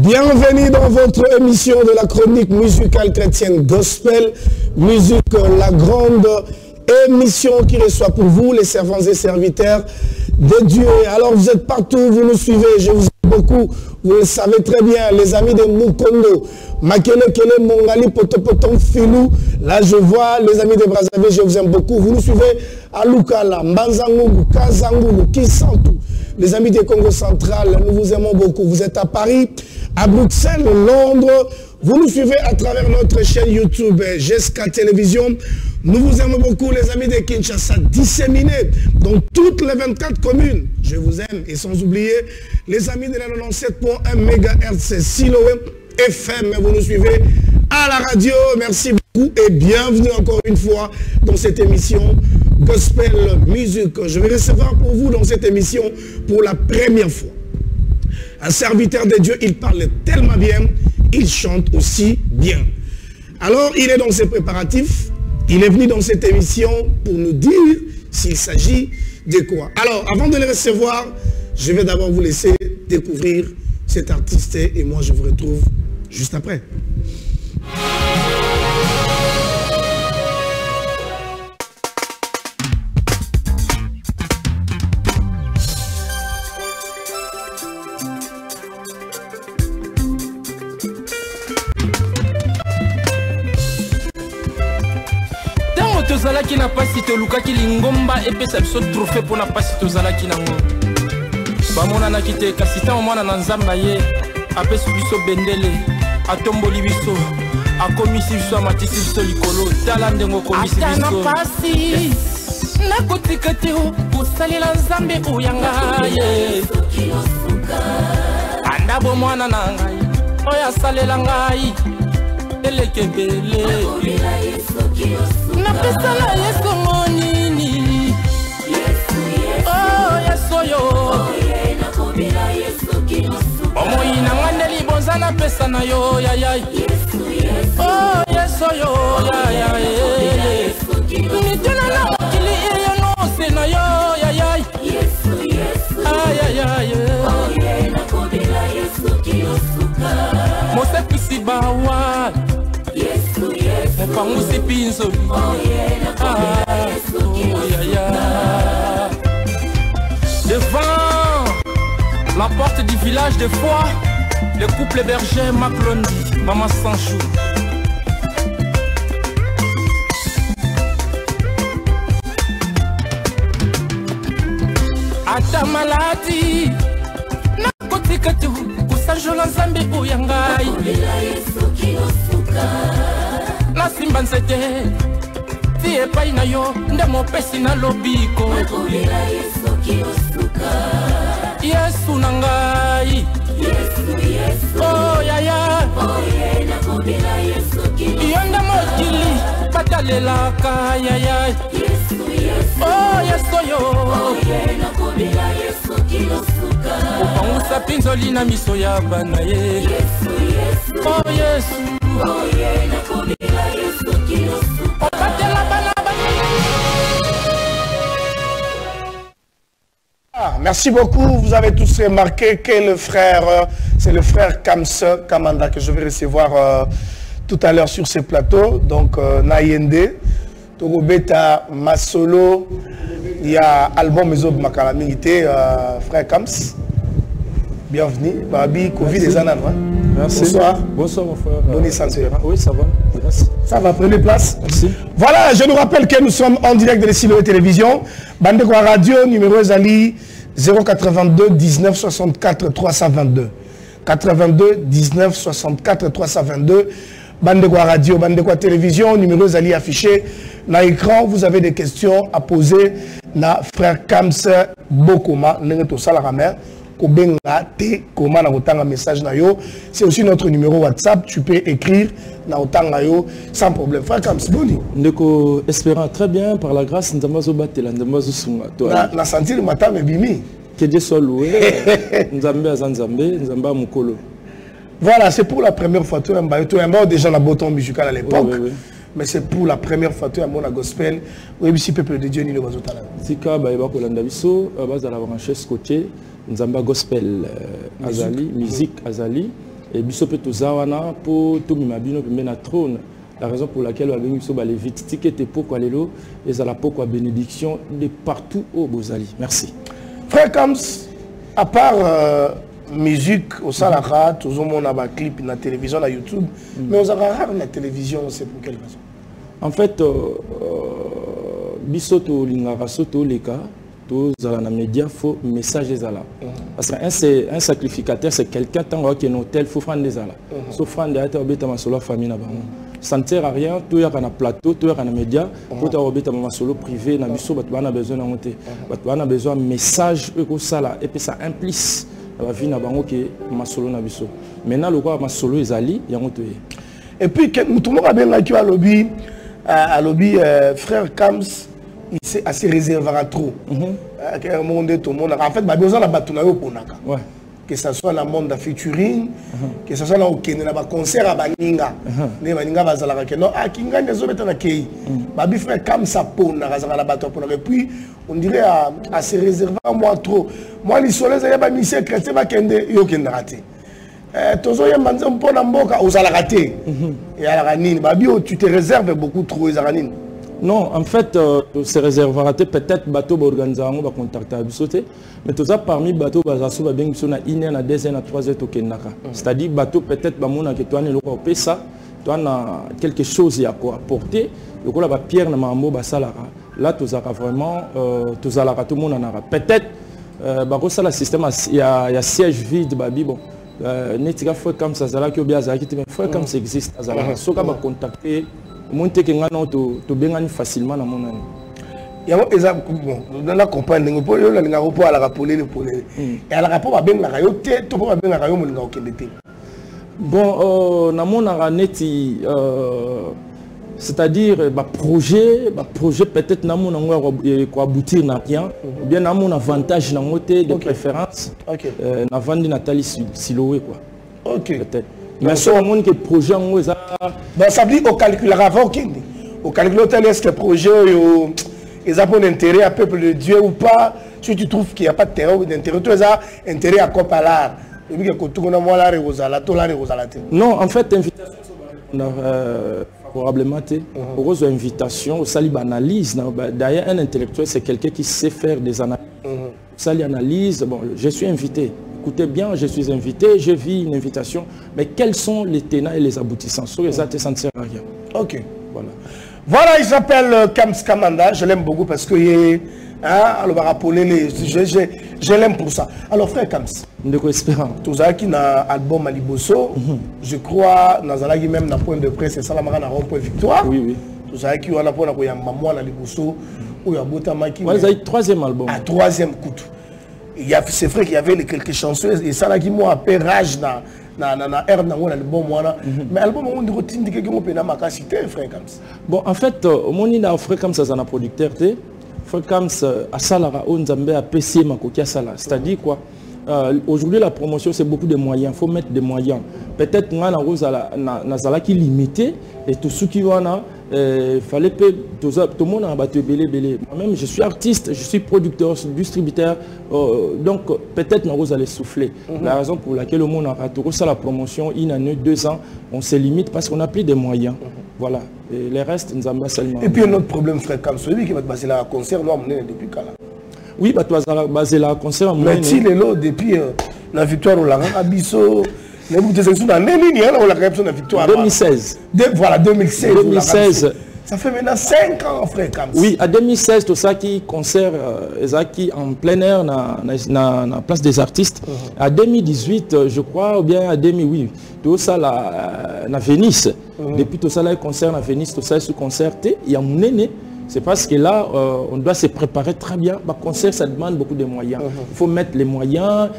Bienvenue dans votre émission de la chronique musicale chrétienne gospel, musique, la grande émission qui reçoit pour vous les servants et serviteurs de Dieu. Alors vous êtes partout, vous nous suivez, je vous aime beaucoup, vous le savez très bien, les amis de Mukondo, Makele Kele Mongali Potopoton Filou, là je vois les amis de Brazzaville, je vous aime beaucoup, vous nous suivez à Lukala, Mbanzangou, Kazangou, Kisantou, les amis du Congo central, nous vous aimons beaucoup, vous êtes à Paris, à Bruxelles, Londres, vous nous suivez à travers notre chaîne YouTube GESCA Télévision. Nous vous aimons beaucoup, les amis de Kinshasa, disséminés dans toutes les 24 communes. Je vous aime et sans oublier les amis de la 97.1 MHz Siloé FM. Vous nous suivez à la radio. Merci beaucoup et bienvenue encore une fois dans cette émission Gospel Music. Je vais recevoir pour vous dans cette émission pour la première fois un serviteur de Dieu. Il parle tellement bien, il chante aussi bien. Alors, il est dans ses préparatifs. Il est venu dans cette émission pour nous dire s'il s'agit de quoi. Alors, avant de le recevoir, je vais d'abord vous laisser découvrir cet artiste et moi, je vous retrouve juste après. Tozalaki na pasi tolukaki lingomba epesa biso trophée pona pasi tozalaki nango bamonanaki te kasi ntango mwana na nzambe ye apesi biso bendele atomboli biso akomisi biso amatisi biso likolo tala ndenge okomisi biso ata na pasi nakotika te kosalela nzambe oyanga ye anda bomwana na ngai oyo asalela ngai elekebele napesala yesu monini oh yesu yo omoyi na ngande libonza napesa na yo yayay oh yesu yo yayay mituna na mokili eyo nose na yo yayay ayayay mosekisi bawa Pangusi pinzo devant la porte du village de foi, le couple berger Maclondi, Maman Sanchou. À ta maladie, n'a kotika tu, kusanjola nzambe uyangai. Na simba nzete ti epai na yo nde mopesi na lobiko yesu na ngai oh yaya yo nde mokili batalelaka yaya oh yesu yo opangusa pinzoli na miso ya bana ye oh yesu Merci beaucoup. Vous avez tous remarqué que le frère, c'est le frère Kamanda que je vais recevoir tout à l'heure sur ce plateau. Donc, Nayende, Togobeta, Masolo, il y a album Mesob Makalamité, frère Kams. Bienvenue. Babi, Covid des Ananes. Merci. Bonsoir. Bonsoir mon frère. Bonne santé. Oui, ça va. Merci. Ça va, prenez place. Merci. Voilà, je nous rappelle que nous sommes en direct de Siloé Télévision. Bandekwa Radio, numéro Zali 082 19 64 322. 82 19 64 322. Bandekwa Radio, Bandekwa Télévision, numéro Zali affiché. Dans l'écran, vous avez des questions à poser. Na frère Kams Bokoma, Nengeto Salaramé. C'est aussi notre numéro WhatsApp. Tu peux écrire sans problème. Frère Kams, boni. Nous espérons très bien par la grâce de Mazobatela, de Mazosunga. Na senti le matin mais bimi. Que Dieu soit loué. Nzambe Azanzambe, Nzamba Mukolo. Voilà, c'est pour la première fois. Tu as déjà la bouton musical à l'époque. Oui, oui. Mais c'est pour la première fois. Tu as mon gospel. Oui, si peuple de Dieu ni le Mazotala. Sika Baïba Kolandabiso, à base de la branchesse côté. Nzamba gospel Azali, musique Azali, et biso pe tozawana pour tout mimabino pe na trône. La raison pour laquelle on a besoin de les vite ticket pour quoi l'élo et à la pourquoi bénédiction de partout au Bozali. Merci. Frère Kams, à part musique au Salara, tout le monde a un clip dans la télévision, la YouTube, mais on a rare la télévision, c'est pour quelle raison? En fait, bisoto lingara soto leka to zala na média faux message des ala. Parce qu'un sacrificateur c'est quelqu'un tant qui est hôtel faut prendre des ala. Sauf prendre des obéta ma solo famille na bango. Ça ne sert à rien, tout y a un plateau, tout y a un média, pour t'obéta ma solo privé na biso bat bana besoin na monter. Bat bana besoin message eko sala et puis ça implique la vie na bango que ma solo na biso. Maintenant le quoi ma solo ezali yango to. Et puis tout le monde a bien là qui a lobby frère Kams il s'est assez réservé à trop. Tout le monde en fait bah besoin la batuna yo ponaka. Ouais. Que ça soit dans le monde de featuring, que ça soit dans le concert à Baninga. Ne Baninga va zala que non ah kinga ndezo beta na kei. Ba bi frère Kams ça pona razala la bato pona et puis on dirait à se réserver à moi trop. Moi les soleils ya ba mission chrétien ba kende yo kende raté. Tozo ya manzo mpona mboka ozala raté. Et à la ranine ba bi tu te réserves beaucoup trop les ranine. Non, en fait, se réservera peut-être bateau organisation va contacter Abisote, mais tout ça parmi bateau bazaso va bien que na ine na 2 na 3 heures tokenaka. C'est-à-dire bateau peut-être ba mona que toi ne loko pesa, toi na quelque chose à quoi apporter, le ko la ba pierre na mambo ba salara. Là tout ça vraiment tout ça la tout le monde en aura. Peut-être ba ko ça le système il y a siège vide ba bi bon. Netika fois comme ça là que bien ça qui mais fois comme ça existe ça là. So ka ba contacter monter que ngana to bengani facilement na monani ya exemple bon dans la campagne ngo po yo la nga po ala rapolé le polé et ala rapport ba benga yo te to ba benga yo molinga okendete bon na monara neti c'est-à-dire projet peut-être na mon ko aboutir na rien ou bien na mon avantage na moté de préférence na vandi Nathalie Siloé quoi. OK. Peut-être. Mais sur le monde que projet en ça ça veut dire au calcul avant au calcul est-ce que projet ils ont un intérêt à peuple de Dieu ou pas si tu trouves qu'il n'y a pas de terrain ou d'intérêt tu as intérêt à copalar non en fait invitation favorablement aux invitations au sali analyse d'ailleurs un intellectuel c'est quelqu'un qui sait faire des analyses sali analyse bon je suis invité. Écoutez bien, je suis invité, je vis une invitation, mais quels sont les tenants et les aboutissants? Sur les ça ne sert à rien. Ok. Voilà, il s'appelle Kams Kamanda, je l'aime beaucoup parce que alors, je l'aime pour ça. Alors frère Kams, tout ça qui n'a album Maliboso, je crois, dans un même dans point de presse, c'est ça la marque point victoire. Oui, oui. Tout ça qui a la point de maman Maliboso, où il y a Botamaki. Ouais, c'est le 3e album. À 3e coup. C'est vrai qu'il y avait quelques chansons et ça là qui m'a appelé rage na l'album mais l'album on dirait que on peut na makasité frère Kams. Bon en fait mon ina frère Kams ça na producteur té frère Kams à Salara on Nzambe a PC makokia sala c'est-à-dire quoi aujourd'hui la promotion c'est beaucoup de moyens, faut mettre des moyens. Peut-être ngana rozala na zala qui limité et tout ce qui wana fallait que tout le monde a battu belé. Moi-même je suis artiste, je suis producteur, distributeur donc peut-être nous allons souffler. La raison pour laquelle le monde a raté ça la promotion une année 2 ans, on se limite parce qu'on n'a plus de moyens. Voilà. Et les restes nous avons seulement. Et puis un autre problème frère Kams, celui qui va passer là à concert nous amener depuis quand là. Oui, bah toi basé là concert mais si les lots depuis la victoire au Lara Abisso, les bouts de sélection dans les lignes on la réaction de la victoire 2016. Voilà 2016. 2016. Ça fait maintenant 5 ans frère Kams. Oui, à 2016 tout ça qui concert qui en plein air na place des artistes. À 2018 je crois ou bien à 2008 tout ça là na Venise. Depuis tout ça là concert à Venise tout ça sous concerté il y a mon aîné. C'est parce que là, on doit se préparer très bien. Le concert, ça demande beaucoup de moyens. Il faut mettre les moyens,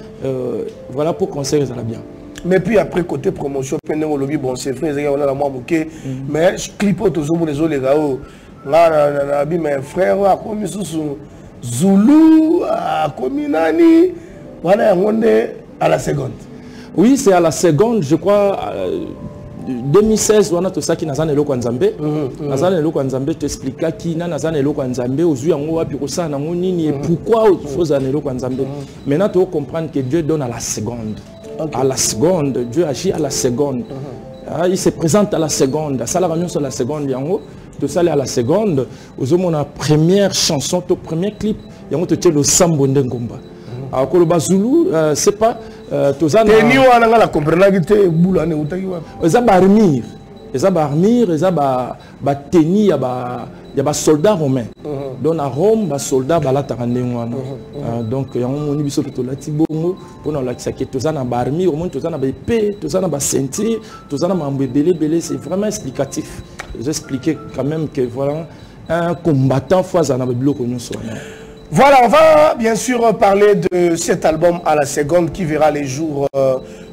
voilà, pour concert, ça va bien. Mais puis après, côté promotion, bon, c'est vrai, on a la moins bouquet. Mais je clipe autour les autres, les gars. Là, mes frères, comme Zulu, comme Nani, voilà, on est à la seconde. Oui, c'est à la seconde, je crois. 2016 on a tout ça qui n'a pas de Nzambe nazana eloko Nzambe t'expliquer qui n'a pas de Nzambe ozu yango wapi ko na nini et pourquoi faut za eloko Nzambe maintenant tu comprendre que Dieu donne à la seconde à la seconde. Dieu agit à la seconde. Il se présente à la seconde. Ça la réunion sur la seconde. Tout ça à la seconde. Aux hommes, on a première chanson, ton premier clip. Il y a le Sambo Ndengomba. Alors que le Bazulu, c'est pas tout ça. Teni wana la comprendre que te boula ne utaki wa. Eza barmir, eza ba teni ya ba soldats romains. Donc à Rome, ba soldats balataka ndengwana. Donc ya moni biso to lati bongo pona la kisaki tout ça na barmir, au moins tout ça na ba épée, tout ça na ba ceinture, tout ça na mambo belé, c'est vraiment explicatif. J'expliquais quand même que voilà un combattant fois na ba biloko nyonso. Voilà, on va bien sûr parler de cet album à la seconde qui verra les jours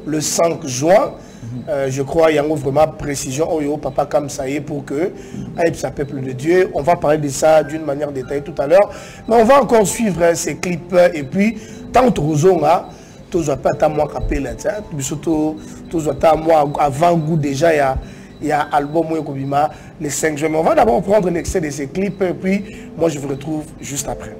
le 5 juin. Je crois qu'il y a vraiment précision au Papa Kam Saye pour que Aïpsa Peuple de Dieu. On va parler de ça d'une manière détaillée tout à l'heure. Mais on va encore suivre ces clips et puis tant que nous pas moi capé surtout moi avant goût déjà il y a album le 5 juin. Mais on va d'abord prendre un extrait de ces clips et puis moi je vous retrouve juste après.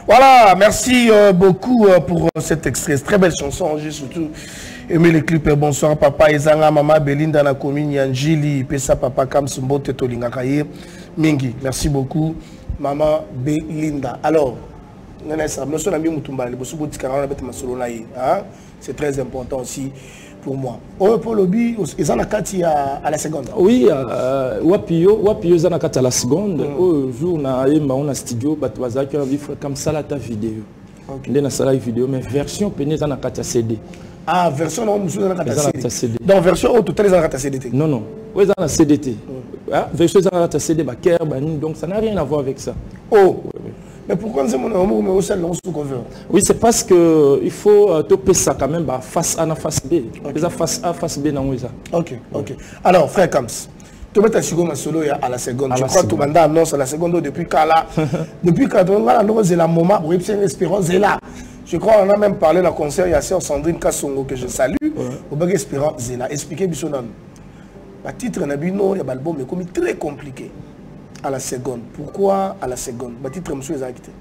Voilà, merci beaucoup pour cet extrait. Très belle chanson, j'ai surtout aimé les clips. Bonsoir papa, Ezanga, maman Belinda na commune Yanjili, Pesa papa Kamsumbo Tetolinga Kaye, Mingi. Merci beaucoup, maman Belinda. Alors, c'est très important aussi pour moi. Pour lobby, ils en ont à la seconde. Oui, Wapio Zanakati à la seconde. Au jour, on a studio, Batouazaki, on a vu comme ça la vidéo. On a la vidéo, mais version pénètre à CD. Ah, version non, nous sommes à CD. Donc, version au total, ils ont à CDT. Non, non. Oui, ils ont à CDT. Version ils ont à CD, donc ça n'a rien à voir avec ça. Oh! Mais pourquoi nous avons aussi sous cover? Oui, c'est parce qu'il faut toper ça quand même face A et face B. Face A, face B, non, oui, ça. Ok, ok. Alors, frère Kams, tu mets ta solo à la seconde. Je crois que tu m'as annonce à la seconde depuis Kala. Depuis quand on a annoncé la moment où Epsen Espérance est là. Je crois qu'on a même parlé dans le concert, il y a Sandrine Kassongo que je salue. Au Bag Espérance est là. Expliquez Bissonan. Le titre Nabino, il y a un album mais très compliqué. À la seconde. Pourquoi à la seconde? Le titre monsieur est acté.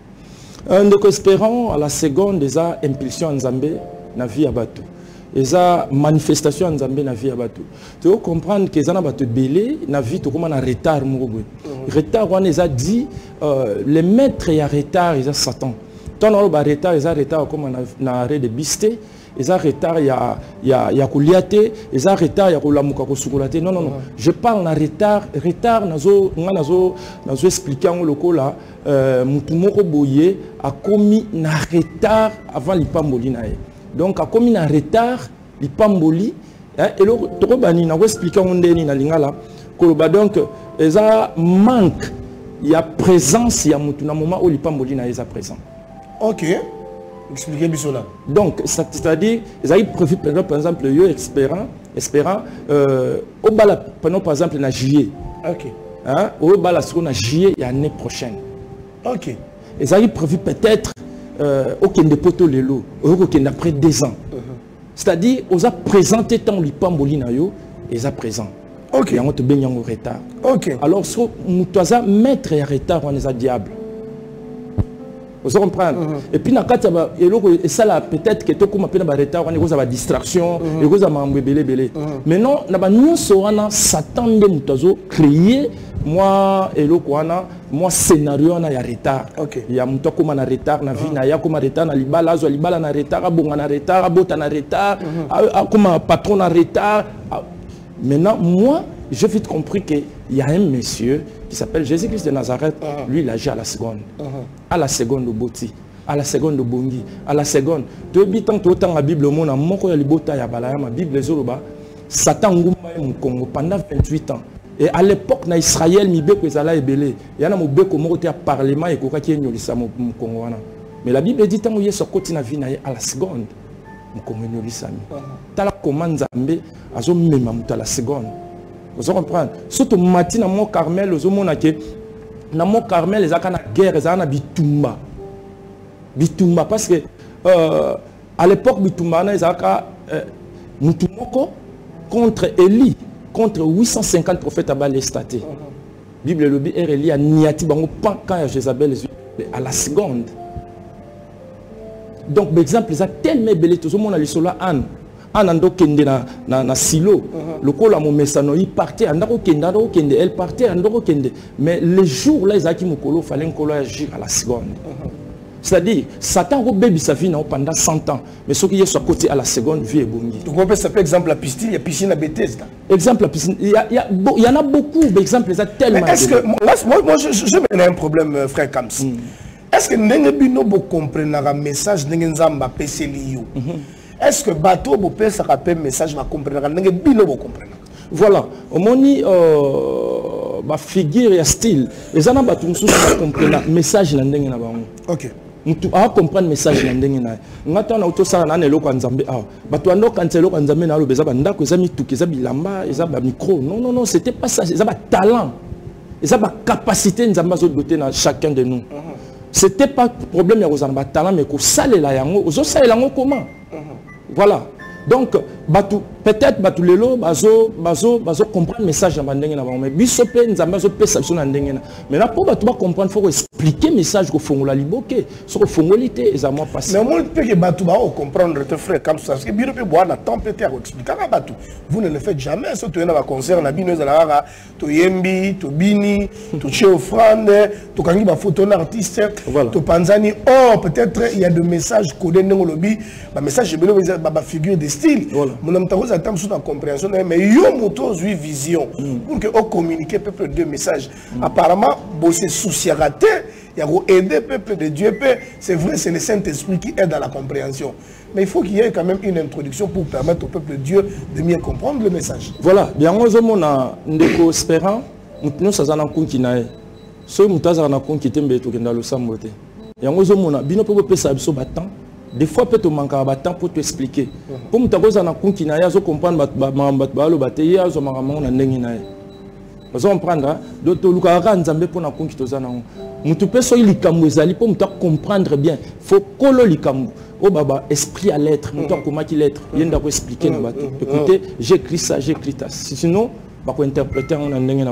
Donc espérons à la seconde des impulsions en Zambie na vie à bateau. Les manifestations en Zambie na vie à bateau. Tu dois comprendre que les gens bateau belé na vie tout comme un retard mourou. Retard on les a dit les maîtres y a retard ils a Satan. Tant on a retard, ils ont retard comme on a arrêt de bisté, ils ont retard, il y a kouliate, ils ont retard, il y a koulamuka kosukulate. Non, non, non. Je parle en retard, nazo expliquer en local là, mutumoko boye a commis un retard avant l'ipamboli nae. Donc a commis un retard l'ipamboli, et là trop bani na expliquer on deni na lingala, koloba donc ils ont manque, il y a présence, il y a mutuna moment où l'ipamboli nae est présent. Ok. Expliquez bien cela. Donc, c'est-à-dire, ils ont prévu, par exemple, espérant, au bal, par exemple, en juillet. Ok. Hein, au bal, en juillet, et l'année prochaine. Ok. Ils ont prévu peut-être, aucun de poteaux les lots, aucun après 2 ans. C'est-à-dire, ils ont présenté tant l'ipamboli na yo, ils ont présent. Ok. Ils ont bien en retard. Ok. Alors, si nous avons mettre en retard, on est à diable. Vous comprenez? Et puis, ça là, peut-être que tout le monde a retard, on a des distractions, on a des mais non, nous sommes Satan de créer moi moi scénario on a retard. Il y a muto comme na retard na vie na ya comme retard na libala na retard bonga na retard bota na retard comme patron na retard. Maintenant moi j'ai vite compris qu'il y a un monsieur qui s'appelle Jésus-Christ de Nazareth. Lui, il agit à la seconde. À la seconde de Boti, à la seconde de Bongi, à la seconde. Tu as tout la Bible, mon amour, ma Bible, Satan pendant 28 ans. Et à l'époque, en Israël, il y a un parlement et mais la Bible dit que ce côté à la seconde. Tu as la commande à la seconde. Vous comprenez? Surtout matin dans mon Carmel, dans mon Carmel, les gens qui ont guerre, ils ont bitumba. Bitumba parce que à l'époque bitumba, ils ont mutumoko contre Élie, contre 850 prophètes à Balestaté. La Bible le dit Élie a niati bango pas quand Jézabel à la seconde. Donc par exemple, ils ont tellement belé tout le monde a les sola Anne. Anando kende na silo le col à mon messano il partait andako kende elle partait andako kende mais les jours là ils a qui mukolo fallait qu'on agir à la seconde. C'est-à-dire Satan a baby sa vie pendant 100 ans mais ce qui est sur côté à la seconde vie est bongi. Donc on peut s'appeler exemple la piscine, il y a piscine à Bethesda. Exemple la piscine, il y en a beaucoup d'exemples tellement. Mais est-ce que moi je mets un problème frère Kams. Est-ce que n'engue bino bo comprendre un message n'engue nzamba peseli yo? Est-ce que bateau peut faire un message va comprendre? Voilà, au moni ma figure et style, les gens bateau nous comprendre message n'engue na bango. Ok. Nous à comprendre message n'engue na. Ngata na auto ça na ne loko nzambe ah. Bateau ando kanselo nzambe na lo beza banda ko ezami tuki za bilamba, eza ba micro. Non non, c'était pas ça, eza ba talent. Eza ba capacité nzamba zo doter na chacun de nous. C'était pas problème ya kozamba talent mais ko salela yango, ozo salela yango comment? Voilà. Donc, peut-être que les gens comprendre le message de la mais bisope nous avons perception de mais là pour comprendre il faut expliquer le message que font la liboke sur le fongolité et ça moi passé. Mais moi peut que batu ba comprendre tes frères comme ça parce que biro peut boire la tempête à expliquer à batu. Vous ne le faites jamais surtout dans un concert na bino za to yembi to bini to che offrande to kangi ba photo artiste to panzani peut-être il y a des messages codés dans le lobby ba message je veux ba figure de style. Mon amtarosa attend sous la compréhension mais yo moto une vision pour que on communiquer peuple de messages. Apparemment bosser souci raté il y a aider peuple de Dieu c'est vrai c'est le Saint-Esprit qui aide à la compréhension mais il faut qu'il y ait quand même une introduction pour permettre au peuple de Dieu de mieux comprendre le message. Voilà bien on a ndeko espérant nous ça na konkina so mutaza na konkite mbeto kenda lo sambote yango zo mona bino pe pesa biso battant. Des fois, peut-être manquer de temps pour t'expliquer. Pour me dire que tu as comprendre que tu as comprendre bien. Il faut que esprit à l'être. Comment il est. Il faut expliquer. Écoutez, j'écris ça, j'écris ça. Sinon, on va interpréter en anglais.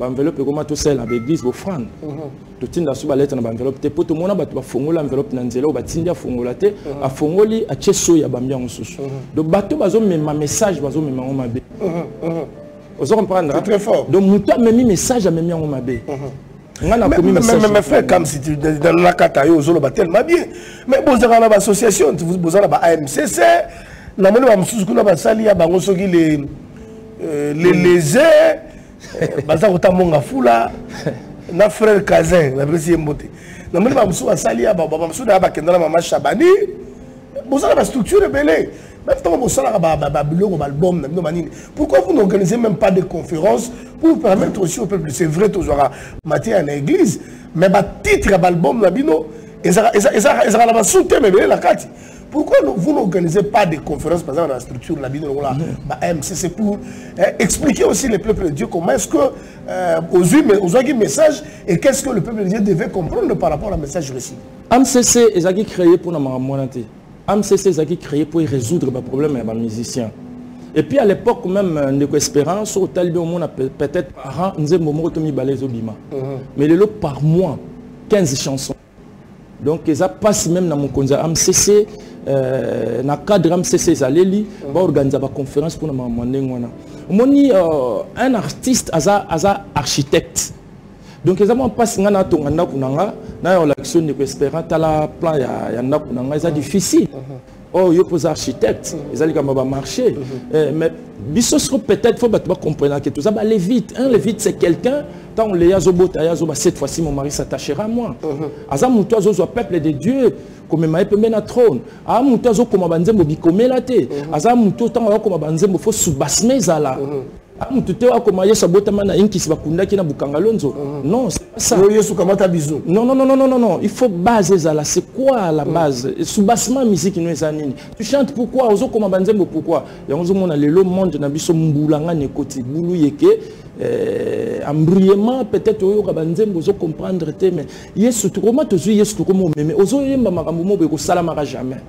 L'enveloppe comment tout seul avec l'église offrande tout tinda suba lettre na enveloppe te poto mona batu ba fongola enveloppe na nzela ba tindia fongola te a fongoli a cheso ya bambia mususu donc batu bazo mema message bazo mema mabe Vous comprendre? C'est très fort. Donc, Mouta m'a mis message à Mémia Omabé. Mais frère, comme si tu dans la cataille aux autres, tellement bien. Mais vous avez une association, vous avez une AMCC, nous avons une salle, les lésés, baza kotamonga fula na frère Kazin na presi mbote na moni ba musu asali ya ba musu na ba kendala mama Shabani bozala ba structure belé même temps bozala ba biloko ba album na bino manini. Pourquoi vous n'organisez même pas de conférences pour permettre aussi au peuple? C'est vrai toujours matière en église mais ba titre ba album na bino ezala ba soutien mais la kati. Pourquoi vous n'organisez pas de conférences, par exemple, dans la structure de la MCC pour expliquer aussi le peuple de Dieu comment est-ce que, aux messages et qu'est-ce que le peuple de Dieu devait comprendre par rapport au message reçu? MCC est créé pour la monarchie. MCC est créé pour résoudre les problèmes des musiciens. Et puis à l'époque même, de l'espérance, au talibé au monde peut-être par an, nous avons mais le lot par mois, 15 chansons. Donc, ils passent même dans mon conseil MCC, dans le cadre MCC, ils allaient organiser une conférence pour nous. Un artiste, un architecte. Donc, ils ont passé dans la l'action de l'espérance, dans le plan, c'est difficile. Oh, il y a des architectes, ils allaient marcher. Mais peut-être qu'il faut comprendre que tout ça va aller vite. Un vite, c'est quelqu'un. Tant les cette fois-ci, mon mari s'attachera à moi. Azamutozo soit peuple de Dieu, comme ma épée mène à trône. Azamutozo comme banzembo bikome la te. Azamuto tant comme banzembo faut subasme zala. Azamuto comme yesa botamana inki sibakunda kina bukangalonzo. Non, c'est pas ça. Non, non, non, non, non, non. Il faut baser zala. C'est quoi la base? Subasma musique nous ezanini. Tu chantes pourquoi? Ozo comme banzembo pourquoi? Yango mona lelo monde na biso mbulanga nekoti bulu yeke. Embrouillement peut-être au Rabanzem vous comprendre mais yes tout comment tu dis yes tout comment mais ozo yemba makambo be ko salamaka jamais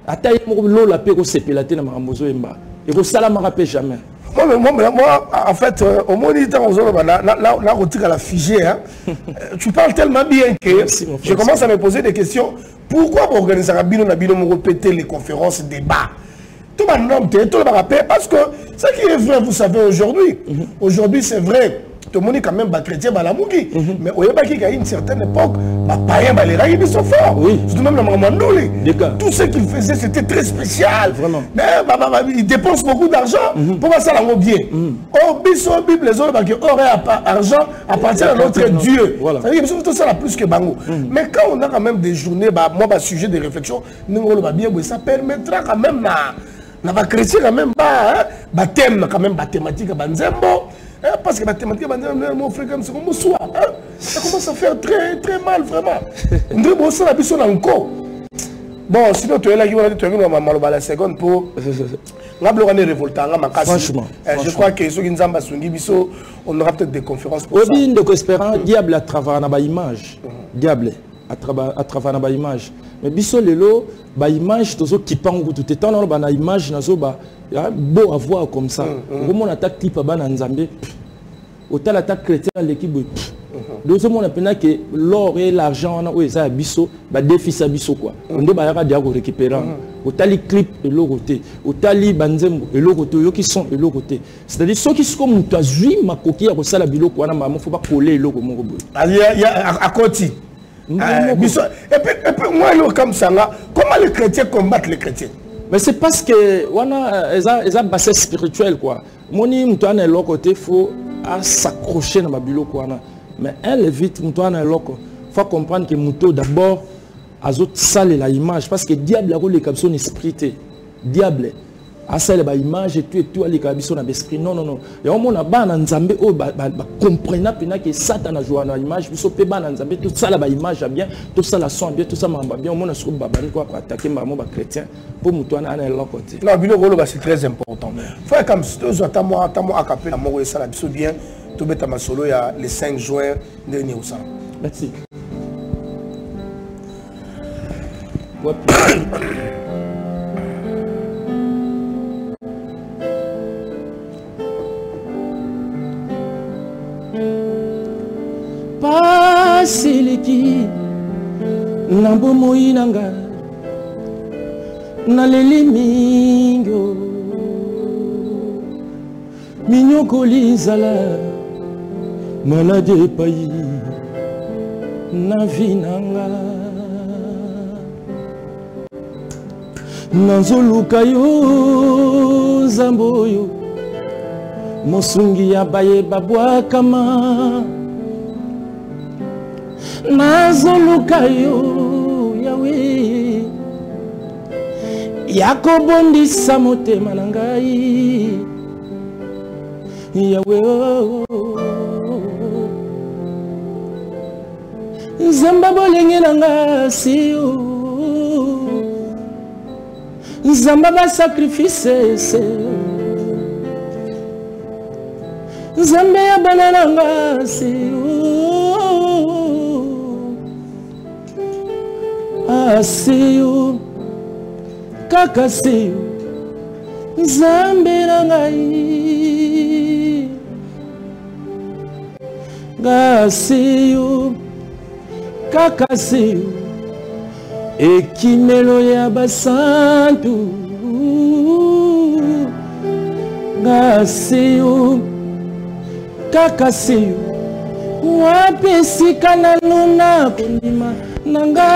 ataye mo lo la pe ko sepelate na makambo zo yemba et ko salamaka pe jamais. Moi en fait au moins il temps ozo la rotika la figée hein. Tu parles tellement bien que je commence à me poser des questions. Pourquoi vous organisez un bino na bino mo répéter les conférences débats? Tout le monde tout le monde parce que ce qui est vrai, vous savez, aujourd'hui, aujourd'hui c'est vrai, tout le monde est quand même chrétien, mais au Yabaki, il y a une certaine époque, ils sont forts. Surtout même le tout ce qu'il faisait, c'était très spécial. Vraiment. Mais il dépense beaucoup d'argent pour faire ça bien. Oh, Bible, les autres qui auraient argent à partir de notre Dieu. Ça veut dire que tout ça là plus que Bango. Mais quand on a quand même des journées, moi, sujet de réflexion, ça permettra quand même na ba chrétien quand même ba thème quand même ba thématique ba nzembo parce que la thématique ba nzembo mon frère comme ça comme ça commence à faire très très mal vraiment ndre bo ça la biso na encore bon sinon tu es là qui va te venir maloba la seconde pour ngablo kana révoltant nga makasi franchement je crois que ceux qui nzamba sungi biso on aura peut-être des conférences pour ça obi ndeko espérant diable à travers na ba image diable à travers na image mais biso lelo ba image tozo kipangu tout étant dans ba image nazo ba beau à voir comme ça comment on attaque clip ba na nzambe autant l'attaque chrétien l'équipe donc on appelle que l'or et l'argent on a ça biso ba défi ça biso quoi on doit ba dia ko récupérer autant les clip et l'autre côté autant les banzembo et l'autre côté yo qui sont et l'autre côté c'est-à-dire ceux qui sont comme toi zui makoki ya ko sala biloko wana ma faut pas coller l'autre moko boy il y a à côté. Et puis moi, comme ça, comment les chrétiens combattent les chrétiens? Mais c'est parce que ils ont bassé spirituel quoi. Moni mutana l'autre côté, il faut s'accrocher dans ma bilo quoi. Mais elle vite mutana l'autre. Faut comprendre que muto d'abord azot sale la image parce que diable a rôle les capsons esprit diable. À celle ba image et tout les cabisson na esprit non non non et on mona ba na nzambe o ba comprendre pena que satan a joué na image biso pe ba na nzambe tout ça la ba image bien tout ça la son bien tout ça mamba bien on mona sur ba bani quoi attaquer mamo ba chrétien pour mutwana na l'autre côté non bilo rolo ba c'est très important frère comme deux atamo akapé la moko ça la biso bien tout beta ma solo ya le 5 juin dernier au ça merci. Pasiliki nambo moinanga na leli mingo minyokoli nzala malade epai na vi na nga nazoluka yo nzambe oyo mosungi ya baye babwakama nazoluka yo yawe yakobondisa motema na ngai yawe nzambe bolenge na nga siyo nzambe basakrifise seyo nzambe ya bana na nga siyo asiyo kaka siyo nzambe na ngai gasiyo kaka siyo ekimelo ya basantu gasiyo kaka siyo wapi esika na luna kondima nanga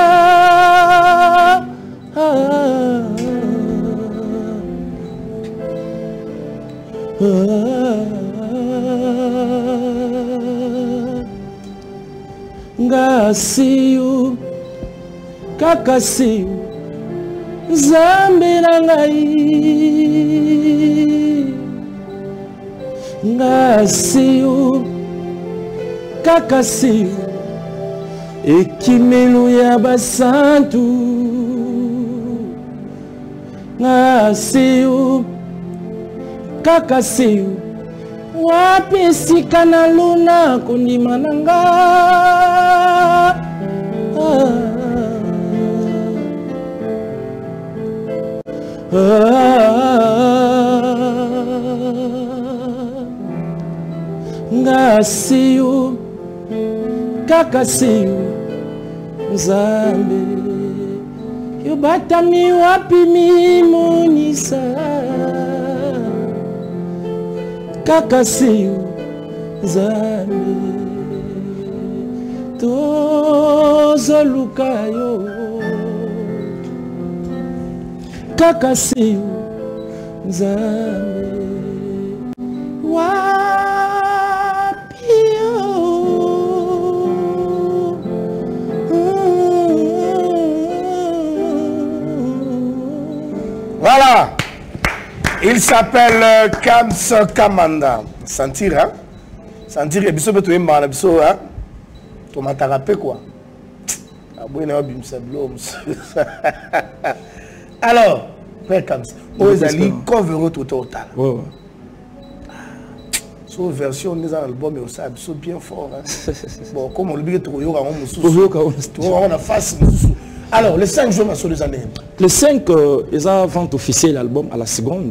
ngasiyo kaka siyo nzambe na ngai ngasiyo kaka siyo ekimelo ya basantu ngasiyo kaka siyo wapi esika na luna kondima na nga ngasiyo kaka siyo nzambe yobatami wapi mimonisa kaka siyo nzambe tozoluka yo kaka siyo nzambe wapi yo. Voilà, il s'appelle Kams Kamanda. Sentir, hein? Sentir que biso beto yemba biso, hein? To matarape quoi. Abouina bimsa bloms. Alors, Père Kams, Ozali cover total. Ouais. Sur version des albums aussi biso bien fort, hein? Bon, comme on le dit to yoka on musu. On a face musu. Alors, les 5 jours sur les années. Les 5, ils ont vente officielle l'album à la seconde.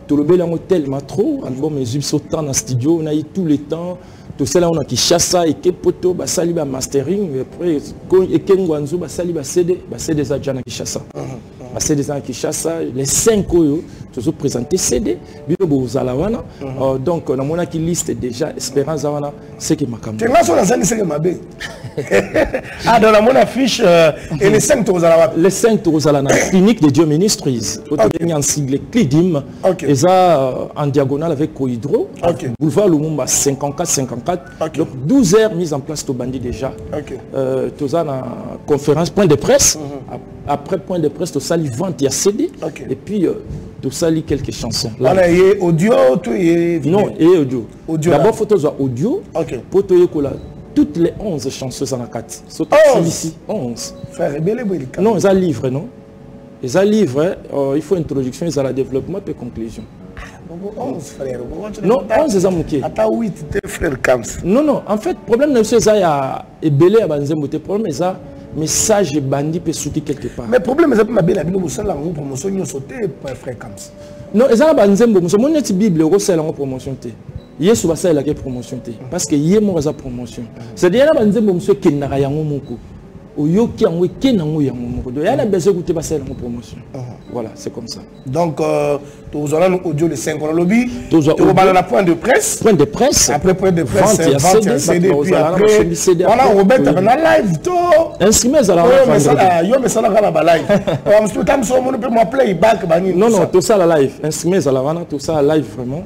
Tout le bel tellement trop. L'album est sautant dans le studio. On a eu tout le temps. Tout cela, on a qui chassa et qui poto, basali ba mastering. Après, et Kengwanzo, basali ba CD, CD ça déjà qui chassa. CD ça qui chassa. Les 5 oyo, tous ont présenté CD. Bilo zalawana. Donc, on a mon qui liste déjà. Espérance zawana, c'est qui m'a camé. Tu vois sur la scène, c'est que ma bé. Ah, dans la mon affiche, et les 5 tours à la les 5 tours à la clinique de Dieu Ministries. Il y a un sigle Clidim. Et ça, en diagonale avec Cohydro. Boulevard Lumumba 54-54. Donc 12 heures mise en place au bandit déjà. Tout ça, conférence, point de presse. Après point de presse, tout ça, il vente, il y a CD. Et puis, tout ça, il y a quelques chansons. Là, il y a audio, tout est vidéo. Non, et audio. D'abord, il faut audio. Pour tout toutes les 11 chansons en a 4. 11. Non, ils ont livre, non? Ils ont livre, il faut introduction, ils ont la développement et conclusion. 11 frères. Non, 11 ils ont manqué. Attends, 8 frères Kams. Non, en fait, le problème de c'est qu'il y a un problème, c'est message bandit peut sauter quelque part. Mais le problème, c'est que ma belle promotion, ils ont sauté frère Kams. Non, ils ont un promotion. Mon Bible, c'est la promotion. Yesu va faire la promotion parce que yé mo za promotion. C'est dire la banze mo monsieur kenara yango moko. oyoki yango ekenango yango moko do yana besoin goûter basala en promotion. Voilà, c'est comme ça. Donc nous allons audio le 5 on lobby tu vas la point de presse après point de presse vente CD puis après voilà Robert on a live to instrument ça la yo mais ça la ba live on se tam so mon peut m'appeler back bani non tout ça la live instrument ça la wana tout ça live vraiment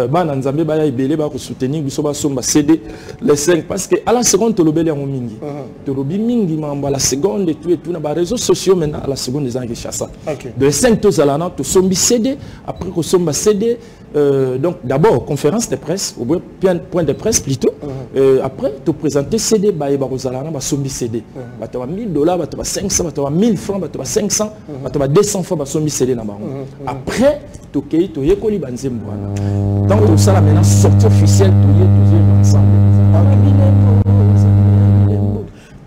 bana nzambe ba ya ibele ba ko soutenir biso ba somba CD les 5 parce que à la seconde to lobeli en mingi to lobi mingi mamba la seconde et tout na ba réseaux sociaux maintenant à la seconde des anges chassa de 5 to zalana to sombi CD après que somba CD donc d'abord conférence de presse au point de presse plutôt après te présenter CD ba ba zalana ba sombi CD ba to $1000 ba to 500 ba to 1000 francs ba to 500 ba to 200 fois ba sombi CD na bango après to kei to yekoli banzembo donc tout ça là maintenant sortie officielle to ensemble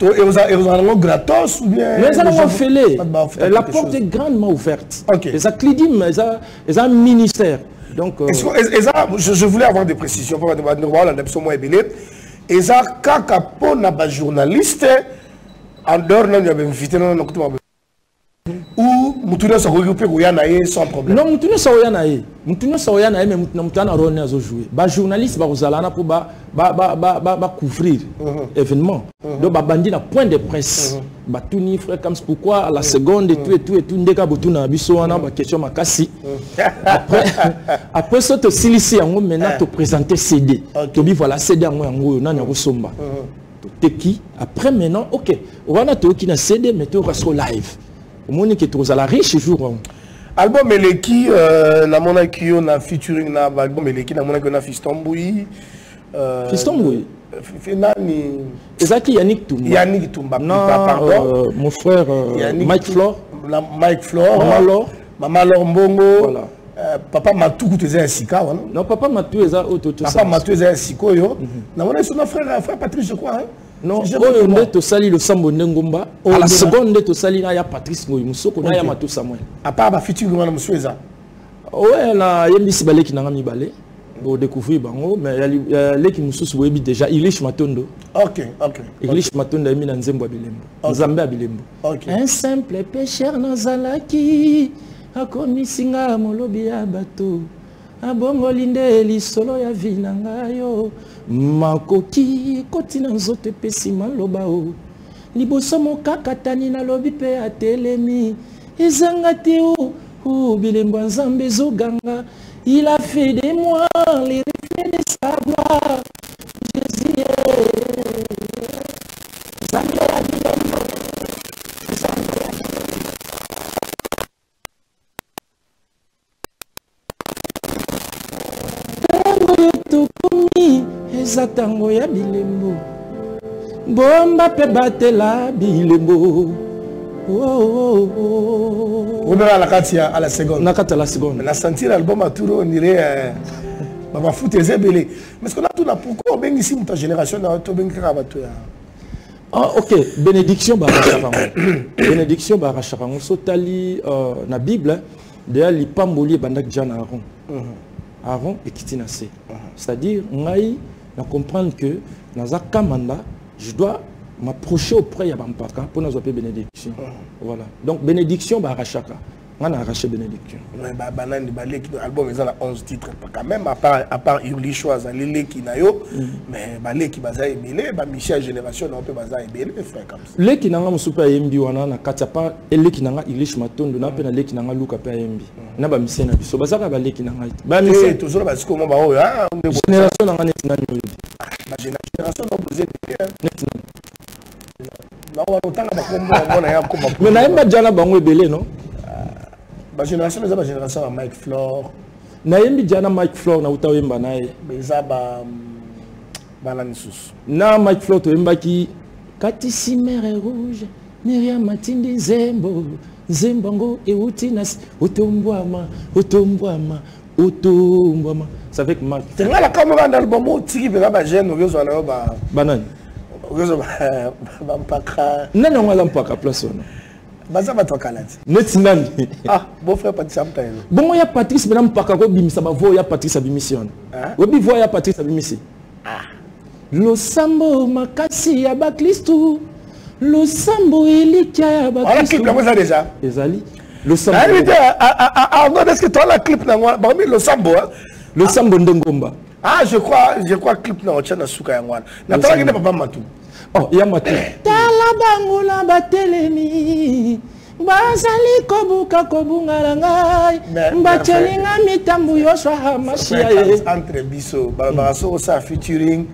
et vous avez gratos ou bien mais ça va faire la porte est grandement ouverte et ça clidim et un ministère donc je voulais avoir des précisions pour et ça kaka pona ba journaliste en dehors non y avait invité non ou mutuna sa regrouper sans problème non mutuna sa oyana mais mutuna rone azo jouer ba journaliste ba kozalana pour ba couvrir événement donc ba bandi na point de presse ba tuni frère comme pourquoi à la seconde et tout ndeka botuna biso wana ba question makasi après ça te silisi yango maintenant te présenter CD to bi voilà CD yango nani ya kosomba to qui après maintenant OK wana to ki na CD mais to raso live Moni qui est à riche jour. Album Eleki, na mona qui on a featuring na album Eleki, na mona qui on a Fiston Bouyi. Fiston Bouyi. Finani. Ezaki Yannick Toumba. Yannick Toumba. Non, pardon. Mon frère Mike Flore. Mike Flore. Maman Laure Mbongo. Voilà. Papa Matou tu es un sika voilà. Non, papa Matou est un autre. Papa Matou est un siko yo. Na mona son frère Patrice je crois hein. Non, on est au sali le Sambo Ngomba. À la seconde, on est au sali il y a Patrice Ngoy Moussoko, il y a Matou Samuel. À part ma future grande monsieur ça. Ouais, là il y a des balais qui n'ont pas balai. Pour découvrir bango, mais il y a les qui nous sont déjà Ilish Matondo. OK. Ilish Matondo est mis dans Nzembo Bilembo. Nzambe Bilembo. Un simple pêcheur Nazalaki a commis singa molobi ya bato. Abongo linde li solo ya vinanga yo. Makoki kotina nzote pesima lobao liboso mokakatani na lobi pe atelemi ezangati ou bilembo nzambe zoganga il a fait de moi les reflets de sa gloire Jésus nzambe ya bilembo tokomi ezatango ya bilembo bomba pe batela bilembo on est à la katia à la seconde nakata la seconde na sentir l'album à tout on dirait baba foot ezebele mais ce qu'on a tout là pourquoi ben ici ta génération na to ben kaka bato ya OK bénédiction bénédiction baracharango sotali na bible de li pamboli bandak jana Aaron Aaron et Kitinase. C'est-à-dire, on comprendre que dans un kamanda, je dois m'approcher auprès de Bampaka pour nous appeler bénédiction. Voilà. Donc, bénédiction, bah, Rachaka. On a arraché bénédiction. L'album est à 11 titres. Quand même, à part Yuli Choise, Lélé qui n'a yo, mais Balé qui baza ebélé, Michel Génération, on peut baza ebélé, frère comme ça. Les qui n'ont pas super yembi, on a Katapa, et les qui n'ont pas English Maton, on a appelé les qui n'ont pas Luka Payembi. On a pas Michel Nabiso, baza ka balé qui n'ont pas. Mais toujours parce que comment bah oh ah, génération n'a pas netina yo. Ma génération n'a pas besoin netina. Non, on entend pas comment on a comme. Mais n'a pas déjà na bango ebélé non? Ma génération, c'est la génération de Mike Flore. Naïmbi Diana Mike Flore na utawemba nae. Beza Balanisus. Na Mike Flore to emba ki kati simere rouge Myriam Matindi Zembongo et Utinas Utombwama. C'est avec Mike. C'est là comme on a l'album tiki bela ba jeune au yozo na ba banane. Au yozo ba mpaka. Non on va mpaka place on. Bazaba to kalati. Netinani. Ah, beau frère Patrice Amtaïno. Bon, il y a Patrice, mais pas quand bimisa ba vo ya Patrice abimission. Obi vo ya Patrice abimisi. Ah. Lo sambo makasi ya baklistu. Le sambo elikia ya ba. On a clip là ça déjà. Ezali. Le sambo. Est-ce que tu as la clip là moi le sambo le sambo ndengomba. Ah je crois clip là on tient na suka ya ngwana. Na tala kine papa matu. Oh ya matu. Tala bango la batelemi. Bazali kobuka kobunga ngai. Mbachelinga mitambu yoswa hamashia ye. Entre biso baraso ça featuring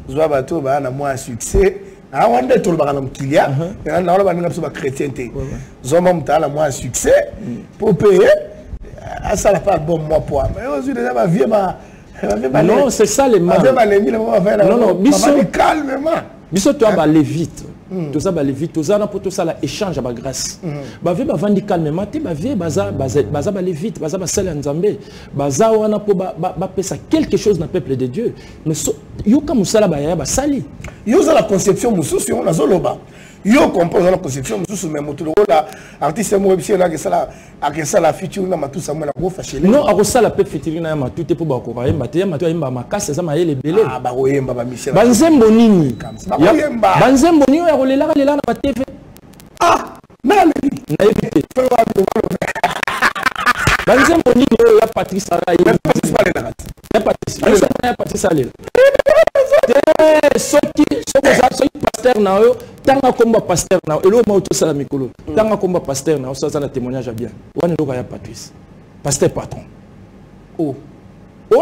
zwa bato ba na moi succès. Ah on est tout le bagage kilia. Na on ba ninga biso ba chrétienté. Zoma mutala moi succès pour payer. Ah ça la pas bon moi pour. Mais aujourd'hui déjà ma vie non, c'est ça les mal. Non, non, biso calmement. Biso toi va aller vite. Tout ça va aller vite. Tout ça pour tout ça là échange à grâce. Ba vie ba vandi calmement. Te ba vie baza aller vite. Baza ba sala nzambe. Baza wana po ba pesa quelque chose dans le peuple de Dieu. Mais yo ka musala ba ya ba sali. Yo za la conception mususu on azoloba. Yo compose la conception mususu mais moto la artiste mo ebisi na que ça la feature na matu sa mo na go fâcher. Non, a ça la peut feature na matu te po ba ko yemba te matu yemba makasa za mayele belé. Ah ba oyemba ba Michel. Banzembo nini? Banzembo nini ya kolela na ba TV. Ah, na yebi. Banzembo nini ya Patrice Ara ya Patrice Ale. Soki pasteur na yo tanga komba pasteur na yo elo ma to sala mikolo tanga komba pasteur na yo ça na témoignage bien wana loka ya Patrice pasteur patron oh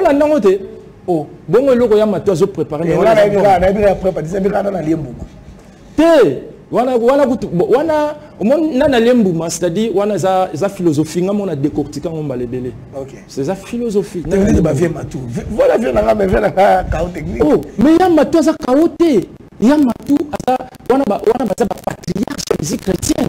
la nangote oh bongo loko ya mato zo préparer na après Patrice bika na liembuma te wana na liembuma c'est-à-dire wana za philosophie ngamo na décortiquer ngomba lebele OK c'est za philosophie na ba vie matou voilà vie na mais vie na chaos technique oh mais ya mato za chaos il y a Matou, on a patriarche de musique chrétienne.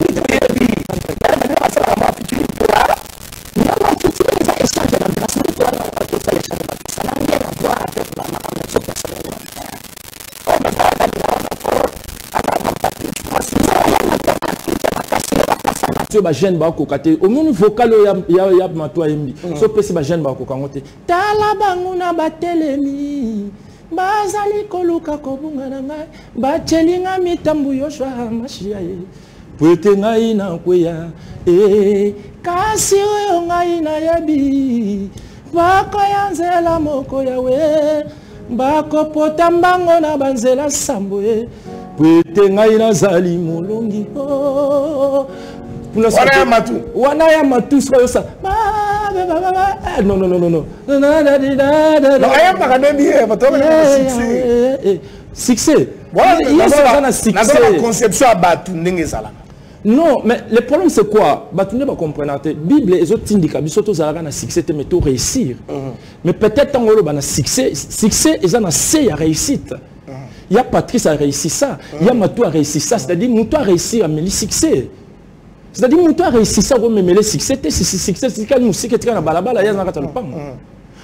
ba jeune ba ko kate au monde vocal ya Matou ayembi so pesi ba jeune ba ko kangote tala bangu na batelemi. Bazali koluka kobunga na ngai bachelinga mitambu yoshwa hamashia ye pwete ngai na kweya kasi oyo ngai na yebi bako ya nzela moko yawe bako pota mbango na banzela sambo ye pwete ngai nazali molongi wana ya matu soyo sa non. Non, succès. Non, mais le problème c'est quoi? Batouné va comprendre. La Bible et autres indiquent bisoto zalaga na succès mais tout réussir. Mais peut-être en gros na succès ils en a c'est à réussite. Il y a Patrice a réussi ça, il y a Matou a réussi ça, c'est-à-dire Moutou a réussi à mêler succès. C'est-à-dire que tu as réussi ça, mais le succès, c'est quand musique est en balabala, il y a un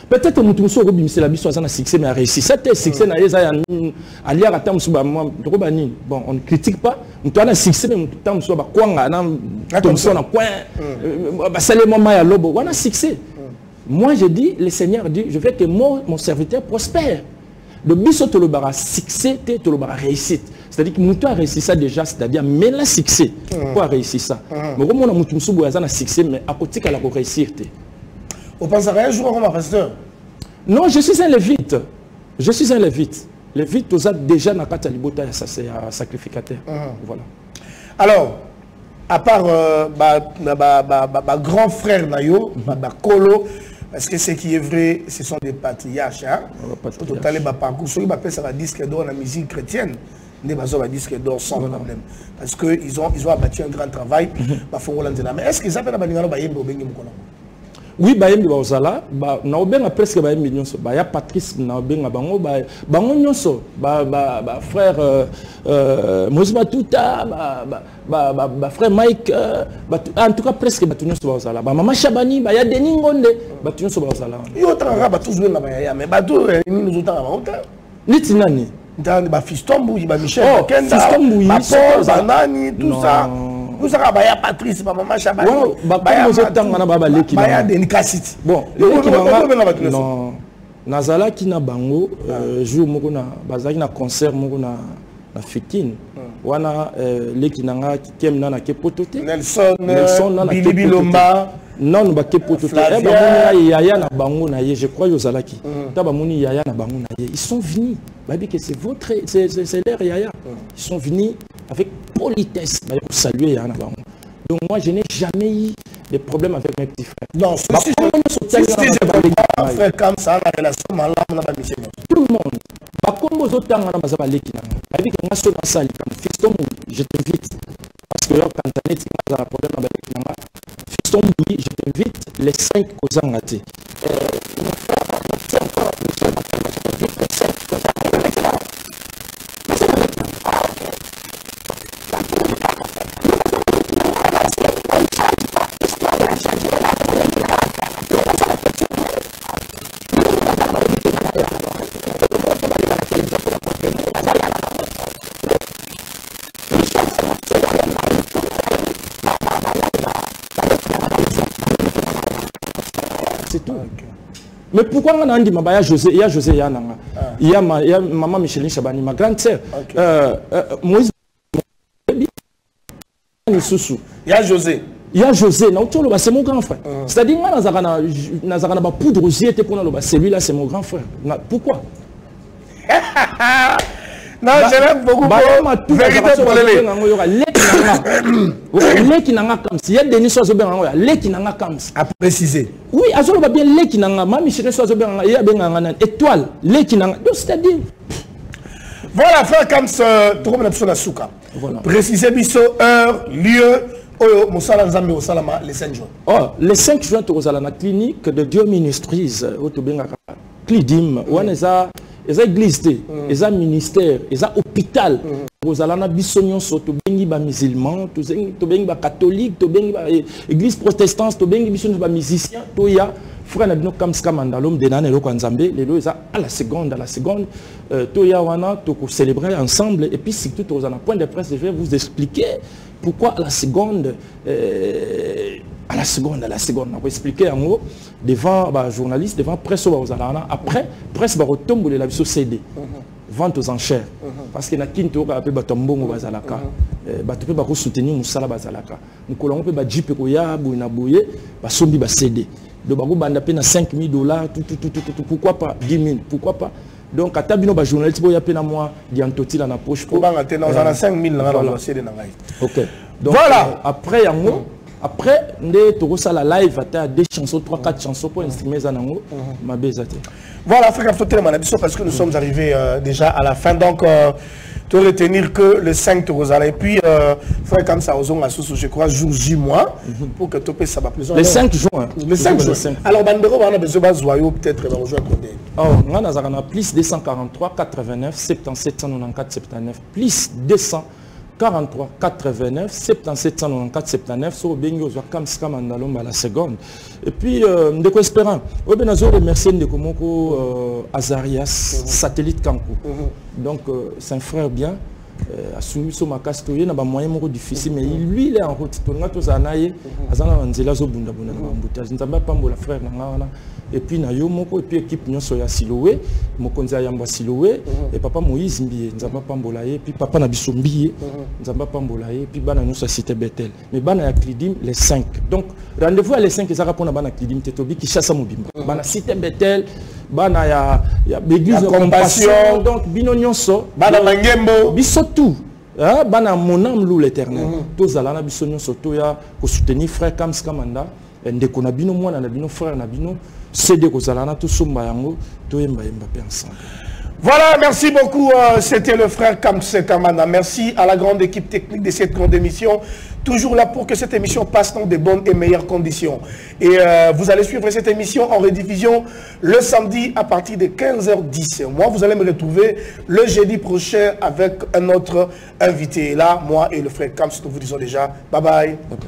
peut-être que tu as réussi la mission à succès, mais a réussi ça, c'est succès, bon, on ne critique pas, tu as un succès, mais tu as un succès, succès. Moi, je dis, le Seigneur dit, je veux que mon serviteur prospère. Le biso te le bara succès, te le bara réussite. C'est-à-dire que Moutou a réussi ça déjà, c'est-à-dire mais la succès. Pourquoi réussir ça? Mais comme on a Moutou Moussou a succès, mais à côté qu'elle a réussir. On pense à rien jour comme un pasteur? Non, je suis un lévite. Je suis un lévite. Lévite, tu as déjà na kata libota c'est un sacrificateur. Voilà. Alors, à part grand frère Nayo, Kolo, parce que ce qui est vrai, ce sont des patriarches. Tout à l'heure, parcours, ceux qui appellent ça un disque d'or dans la musique chrétienne, ils ont un disque d'or sans problème. Parce qu'ils ont abattu un grand travail. Mais est-ce qu'ils appellent un oui, bayembi bazala, na obenga presque bayembi nyonso. Ba ya Patrice na obenga bango bango nyonso, frère Moïse Batuta, frère Mike, en tout cas presque batu nyonso bazala. Ba maman Chabani, ba ya Denis Ngonde, batu nyonso bazala. Yo tanga batu zuwe na ba ya mais batu nous otanga ba. Niti nani? Dans ba Fiston Mbouyi, ba Michel Kenda, ba Paul, ba Nani, tout ça. Tout ça, il y a Patrice, maman Chabani. Il y a des Kassiti. Bon, non. Nazala qui na bango, jour moko na bazaki na concert moko na Fikine. wana leki nanga kem nana ke potote Nelson Billy Bilomba non ba ke potote ba moni yaya na bango na ye je crois yozalaki ta ba moni yaya na bango na ye ils sont venus ba bi que c'est votre c'est leur yaya ils sont venus avec politesse ba pour saluer yaya na bango. Donc moi je n'ai jamais eu de problèmes avec mes petits frères. Non, si frère comme ça la relation malade na ba mission. Tout le monde ba kombo zotanga na bazaba leki na ba bi que nga so na sali comme fiston je t'invite parce que là quand tu as un problème avec leki na fiston oui je t'invite les 5 kozangate c'est tout. Mais pourquoi on a dit il y a José Yananga, il y a maman Micheline Chabani, ma grande sœur, Moïse, il y a José. Il y a José, c'est mon grand frère. C'est-à-dire que poudre aussi était pour nous, celui-là c'est mon grand frère. Pourquoi? Non, j'aime beaucoup. À préciser. Oui, étoile. C'est-à-dire. Voilà, frère, comme ça, précisez biso heure, lieu, les 5 juin. Oh, les 5 juin, tu vas à la clinique de Dieu Ministries, Clidim, ils ont église, ils ont ministère, ils ont hôpital. Ils ont bisognon soto bengi ba musulman, to bengi ba catholique, to bengi ba église protestante, to bengi bisognon ba musicien, to ya frère na bino comme scamandalom de nane loko nzambe, lelo ils à la seconde, to ya wana to ko célébrer ensemble et puis surtout to dans un point de presse je vais vous expliquer pourquoi à la seconde on va expliquer en gros devant les journalistes, devant presse après presse va retomber la biso CD vente aux enchères parce que na kinto ka pe batombongo bazalaka bato pe ba ko soutenir musala bazalaka mukolongo pe ba jipe ko ya boina boye ba sombi ba CD donc ba ko banda pe na $5,000 tout pourquoi pas 10 000 pourquoi pas. Donc, à tabino ba journaliste boya pe na moi diantoti la na poche ko banga te na 5,000 na la CD na ngai. OK. Donc voilà, après yango après, on a la live à 2 chansons, 3-4 chansons pour instrumer Zanango. Ma bezate. Voilà, parce que nous sommes arrivés déjà à la fin. Donc, tu retenir que le 5 Torosala. Et puis, frère, comme ça, je crois, jour J mois, pour que tu puisses savoir plus. Le 5 juin. Le 5 juin. Alors, Bandero, on a besoin de joyau, peut-être, on va jouer à côté. Oh, on a plus 243, 89, 77, 194, 79, plus 200. 43 89 77 194 79 sur Bengo comme Scamandalom à la seconde et puis de quoi espérant oui ben nous remercier de Komoko Azarias satellite Kanko donc c'est un frère bien a soumis sur ma castoye n'a pas moyen beaucoup difficile mais lui il est en route tout n'a tous anaye azana nzela zo bunda bunda na mboutage nzamba pambola frère na et puis na yo moko et puis équipe nyonso ya Siloé mokonza yamba Siloé et papa Moïse Mbiye nzamba pambola et puis papa na biso Mbiye nzamba pambola et puis bana nyonso cité Bethel mais bana ya Klidim les 5 donc rendez-vous à les 5 ezaka pona bana Klidim tetobi ki chassa mobimba bana cité Bethel bana ya l'église de compassion donc bino nyonso bana mangembo biso tout bana mon âme loue l'éternel tous alana biso nyonso to ya ko soutenir frère Kams Kamanda ndeko na bino mwana na bino frère na bino CD kozalana tout somba yango to yemba pe ensemble. Voilà, merci beaucoup. C'était le frère Kamse Kamana. Merci à la grande équipe technique de cette grande émission. Toujours là pour que cette émission passe dans de bonnes et meilleures conditions. Et vous allez suivre cette émission en rediffusion le samedi à partir de 15h10. Moi, vous allez me retrouver le jeudi prochain avec un autre invité. Et là, moi et le frère Kamse, nous vous disons déjà bye bye. Okay.